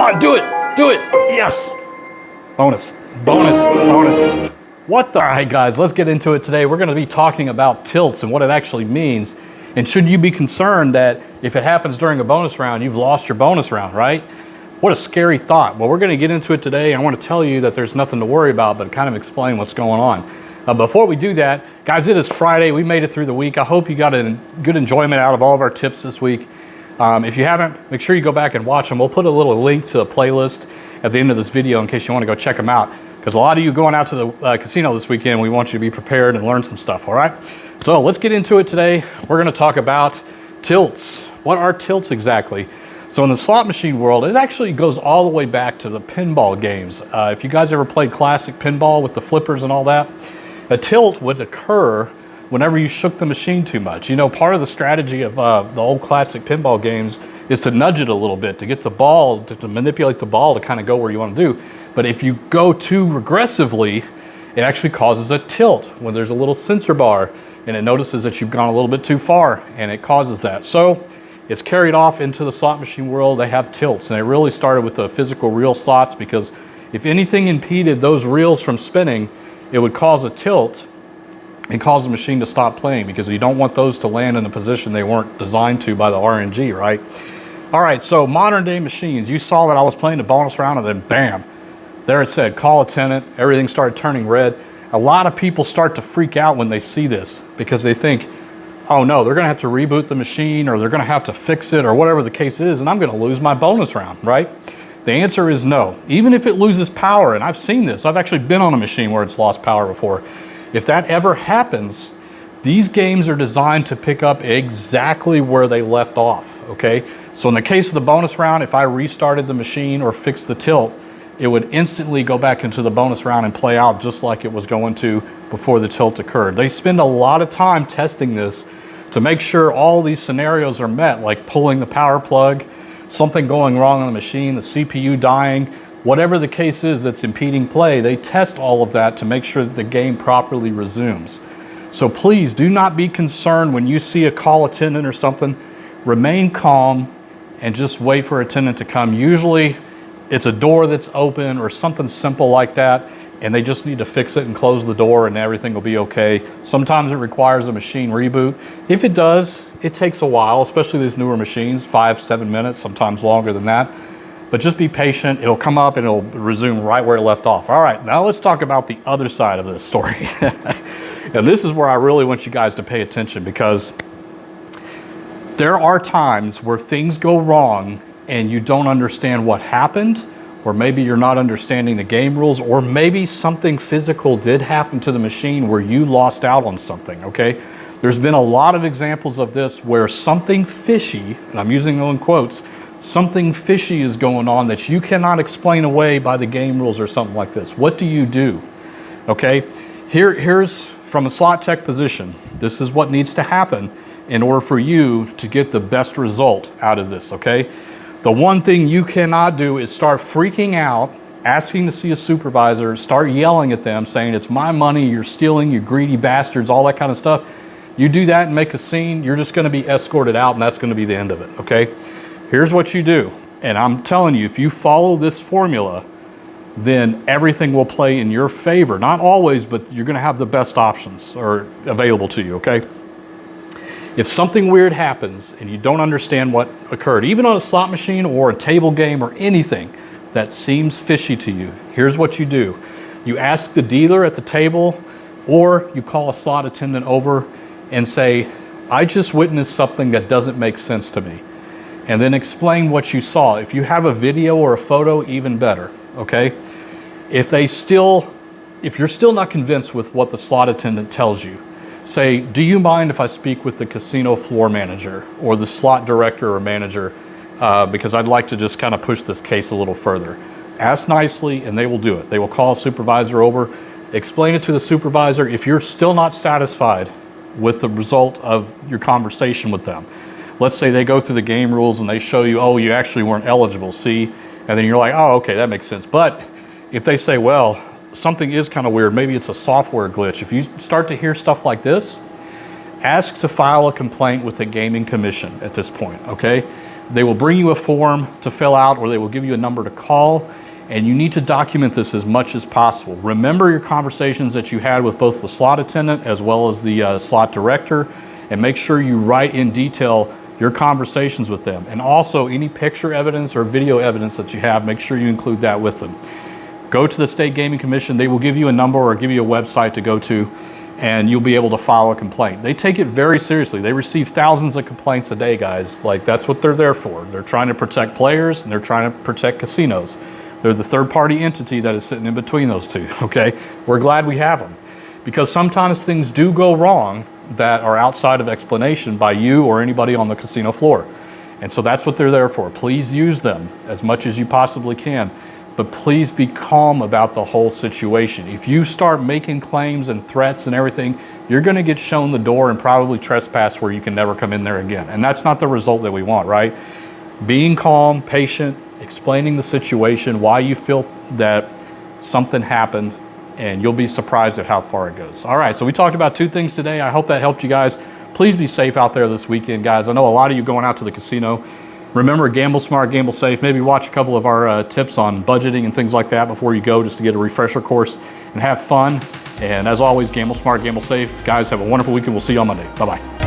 on, do it. Do it. Yes. Bonus. Bonus. Bonus. What the? All right, guys, let's get into it today. We're going to be talking about tilts and what it actually means. And should you be concerned that if it happens during a bonus round, you've lost your bonus round, right? What a scary thought. Well, we're going to get into it today. I want to tell you that there's nothing to worry about, but kind of explain what's going on. Before we do that, guys, it is Friday. We made it through the week. I hope you got a good enjoyment out of all of our tips this week. If you haven't, make sure you go back and watch them. We'll put a little link to a playlist at the end of this video in case you want to go check them out. Because a lot of you going out to the casino this weekend, we want you to be prepared and learn some stuff, all right? So let's get into it today. We're going to talk about tilts. What are tilts exactly? So in the slot machine world, it actually goes all the way back to the pinball games. If you guys ever played classic pinball with the flippers and all that, a tilt would occur whenever you shook the machine too much. You know, part of the strategy of the old classic pinball games is to nudge it a little bit, to get the ball, to manipulate the ball to kind of go where you want to do. But if you go too aggressively, it actually causes a tilt when there's a little sensor bar and it notices that you've gone a little bit too far and it causes that. So it's carried off into the slot machine world. They have tilts, and they really started with the physical reel slots because if anything impeded those reels from spinning, it would cause a tilt and cause the machine to stop playing because you don't want those to land in a position they weren't designed to by the RNG, right? All right, so modern day machines, you saw that I was playing the bonus round and then bam, there it said, call attendant, everything started turning red. A lot of people start to freak out when they see this because they think, oh no, they're gonna have to reboot the machine or they're gonna have to fix it or whatever the case is and I'm gonna lose my bonus round, right? The answer is no. Even if it loses power, and I've seen this, I've actually been on a machine where it's lost power before. If that ever happens, these games are designed to pick up exactly where they left off, okay? So in the case of the bonus round, if I restarted the machine or fixed the tilt, it would instantly go back into the bonus round and play out just like it was going to before the tilt occurred. They spend a lot of time testing this to make sure all these scenarios are met, like pulling the power plug, something going wrong on the machine, the CPU dying, whatever the case is that's impeding play, they test all of that to make sure that the game properly resumes. So please do not be concerned when you see a call attendant or something. Remain calm and just wait for an attendant to come. Usually it's a door that's open or something simple like that, and they just need to fix it and close the door and everything will be okay. Sometimes it requires a machine reboot. If it does, it takes a while, especially these newer machines, 5-7 minutes, sometimes longer than that. But just be patient, it'll come up and it'll resume right where it left off. All right, now let's talk about the other side of this story. And this is where I really want you guys to pay attention because there are times where things go wrong and you don't understand what happened, or maybe you're not understanding the game rules, or maybe something physical did happen to the machine where you lost out on something, okay? There's been a lot of examples of this where something fishy, and I'm using them in quotes, something fishy is going on that you cannot explain away by the game rules or something like this. What do you do? Okay, here's from a slot tech position. This is what needs to happen in order for you to get the best result out of this, okay? The one thing you cannot do is start freaking out, asking to see a supervisor, start yelling at them, saying, it's my money, you're stealing, you greedy bastards, all that kind of stuff. You do that and make a scene, you're just gonna be escorted out and that's gonna be the end of it, okay? Here's what you do, and I'm telling you, if you follow this formula, then everything will play in your favor. Not always, but you're gonna have the best options or available to you, okay? If something weird happens and you don't understand what occurred, even on a slot machine or a table game or anything that seems fishy to you, here's what you do. You ask the dealer at the table or you call a slot attendant over and say, I just witnessed something that doesn't make sense to me. And then explain what you saw. If you have a video or a photo, even better, okay? If you're still not convinced with what the slot attendant tells you, say, do you mind if I speak with the casino floor manager or the slot director or manager because I'd like to just kind of push this case a little further. Ask nicely and they will do it. They will call a supervisor over, explain it to the supervisor. If you're still not satisfied with the result of your conversation with them, let's say they go through the game rules and they show you, oh, you actually weren't eligible, see? And then you're like, oh, okay, that makes sense. But if they say, well, something is kind of weird, maybe it's a software glitch. If you start to hear stuff like this, ask to file a complaint with the gaming commission at this point, okay? They will bring you a form to fill out, or they will give you a number to call, and you need to document this as much as possible. Remember your conversations that you had with both the slot attendant as well as the slot director, and make sure you write in detail your conversations with them. And also any picture evidence or video evidence that you have, make sure you include that with them. Go to the State Gaming Commission. They will give you a number or give you a website to go to, and you'll be able to file a complaint. They take it very seriously. They receive thousands of complaints a day, guys. Like, that's what they're there for. They're trying to protect players, and they're trying to protect casinos. They're the third-party entity that is sitting in between those two, okay? We're glad we have them, because sometimes things do go wrong that are outside of explanation by you or anybody on the casino floor. And so that's what they're there for. Please use them as much as you possibly can. But please be calm about the whole situation. If you start making claims and threats and everything, you're gonna get shown the door and probably trespass where you can never come in there again. And that's not the result that we want, right? Being calm, patient, explaining the situation, why you feel that something happened, and you'll be surprised at how far it goes. All right, so we talked about 2 things today. I hope that helped you guys. Please be safe out there this weekend, guys. I know a lot of you going out to the casino. Remember, gamble smart, gamble safe. Maybe watch a couple of our tips on budgeting and things like that before you go, just to get a refresher course and have fun. And as always, gamble smart, gamble safe. Guys, have a wonderful weekend. We'll see you on Monday. Bye-bye.